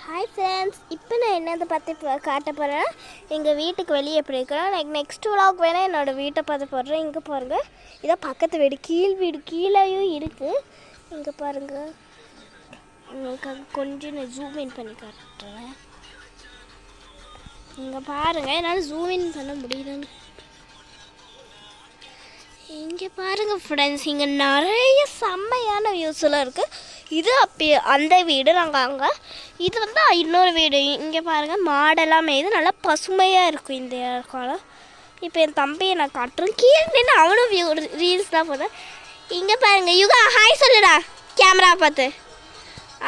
Hi friends, இப்போ நான் என்னதை பற்றி காட்ட போகிறேன். எங்கள் வீட்டுக்கு வெளியே எப்படி இருக்கிறேன். எனக்கு நெக்ஸ்ட் விலாக் வேணால் என்னோடய வீட்டை பார்த்து போடுறேன். இங்கே பாருங்கள், இதான் பக்கத்து வீடு, வீடு கீழேயும் இருக்குது. இங்கே பாருங்கள், உங்களுக்காக கொஞ்சம் நான் ஜூம் இன் பண்ணி காட்டுறேன். இங்கே பாருங்கள், என்னால் ஜூம் இன் பண்ண முடியுதுன்னு. இங்கே பாருங்கள் ஃப்ரெண்ட்ஸ், இங்கே நிறைய செம்மையான வியூஸ்லாம் இருக்குது. இது அந்த வீடு நாங்கள் அங்கே, இது வந்து இன்னொரு வீடு. இங்கே பாருங்கள், மாடெல்லாம் மேய்து நல்லா பசுமையாக இருக்கும் இந்த காலம். இப்போ என் தம்பியை நான் காட்டுறேன். கீழே நின்று அவனும் ரீல்ஸ் தான் போதும். இங்கே பாருங்கள், யுகா ஹாய் சொல்லுடா கேமரா பார்த்து.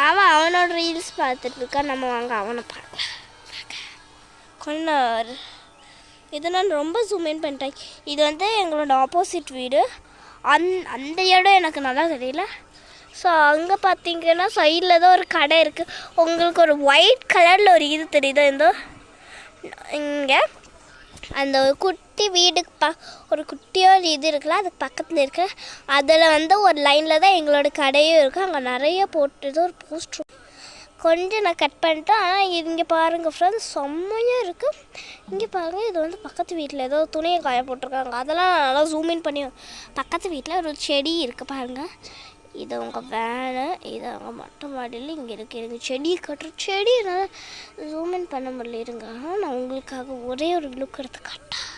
அவனோட ரீல்ஸ் பார்த்துட்டு இருக்கா. நம்ம வாங்க அவனை பார்க்கலாம். கொஞ்சம் இதை நான் ரொம்ப ஜூம் இன் பண்ணிட்டேன். இது வந்து எங்களோட ஆப்போசிட் வீடு. அந்த இடம் எனக்கு நல்லா தெரியல. ஸோ அங்கே பார்த்தீங்கன்னா சைடில் தான் ஒரு கடை இருக்குது. உங்களுக்கு ஒரு ஒயிட் கலரில் ஒரு இது தெரியுது. இந்த இங்கே அந்த ஒரு குட்டி வீடுக்கு ஒரு குட்டியோட இது இருக்குல்ல, அதுக்கு பக்கத்தில் இருக்கு. அதில் வந்து ஒரு லைனில் தான் எங்களோட கடையும் இருக்குது. அங்கே நிறைய போட்டுது ஒரு போஸ்ட்ரு. கொஞ்சம் நான் கட் பண்ணிட்டேன். ஆனால் இங்கே பாருங்கள் ஃப்ரெண்ட்ஸ், செம்மையாக இருக்குது. இங்கே பாருங்கள், இது வந்து பக்கத்து வீட்டில் ஏதோ துணியை காய போட்டிருக்காங்க. அதெல்லாம் நல்லா ஜூம் இன் பண்ணி. பக்கத்து வீட்டில் ஒரு செடி இருக்குது பாருங்கள். இது அவங்க வேலை, இது அவங்க மொட்டை மாடியில் இங்கே இருக்குது. எனக்கு செடி கட்டுற செடி நல்லா ஜூம் இன் பண்ண முடியல. இருங்க, நான் உங்களுக்காக ஒரே ஒரு லுக் எடுத்து காட்டேன்.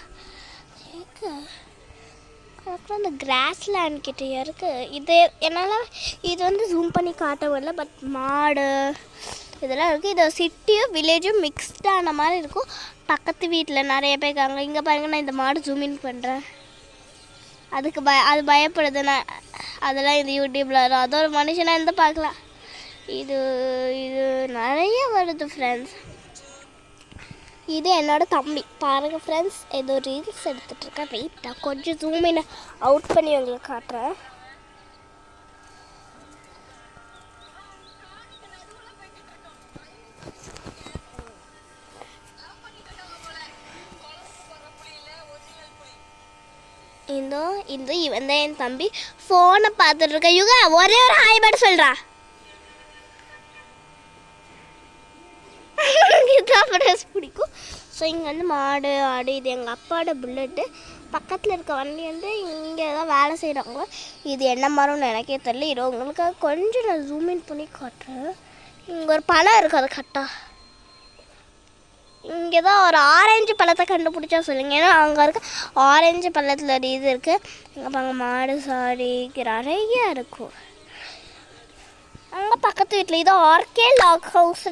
அதுக்கப்புறம் அந்த கிராஸ் லேண்ட் கிட்டே இருக்குது. இது என்னால் இது வந்து ஜூம் பண்ணி காட்ட முடியல. பட் மாடு இதெல்லாம் இருக்குது. இது சிட்டியும் வில்லேஜும் மிக்ஸ்டான மாதிரி இருக்கும். பக்கத்து வீட்டில் நிறைய பேர் இருக்காங்க. இங்கே பாருங்கள், நான் இந்த மாடு ஜூம் இன் பண்ணுறேன். அதுக்கு அது பயப்படுது. நான் அதெல்லாம் இந்த யூடியூப்பில் வரும். அதோட மனுஷனாக இருந்து பார்க்கலாம். இது நிறைய வருது ஃப்ரெண்ட்ஸ். இது என்னோட தம்பி பாருங்கள் ஃப்ரெண்ட்ஸ், ஏதோ ரீல்ஸ் எடுத்துகிட்ருக்கேன். வெயிட்டாக கொஞ்சம் ஜூம் இன் அவுட் பண்ணி உங்களுக்கு காட்டுறேன். இந்த இவன் தான் என் தம்பி, ஃபோனை பார்த்துட்டு இருக்க. யுகா ஒரே ஒரு ஹாய் பட் சொல்கிறா. இதுதான் ஃப்ரெண்ட்ஸ் பிடிக்கும். ஸோ இங்கே வந்து மாடு ஆடு, இது எங்கள் அப்பாவோட புல்லட்டு. பக்கத்தில் இருக்க வண்டி வந்து இங்கே தான் வேலை செய்கிறாங்க. இது என்ன மரம்னு எனக்கே தெரியல. இது உங்களுக்காக கொஞ்சம் நான் ஜூம் இன் பண்ணி காட்டுறேன். இங்கே ஒரு பழம் இருக்குது, அது கரெக்டாக இங்கே தான் ஒரு ஆரஞ்சு பழத்தை கண்டுபிடிச்சா சொல்லுங்கள். ஏன்னா அங்கே இருக்க ஆரஞ்சு பழத்தில் ஒரு இது இருக்குது. அங்கே பாருங்க, மாடு சாடி நிறைய இருக்கும். அங்கே பக்கத்து வீட்டில் இது ஆர்கே லாக் ஹவுஸ்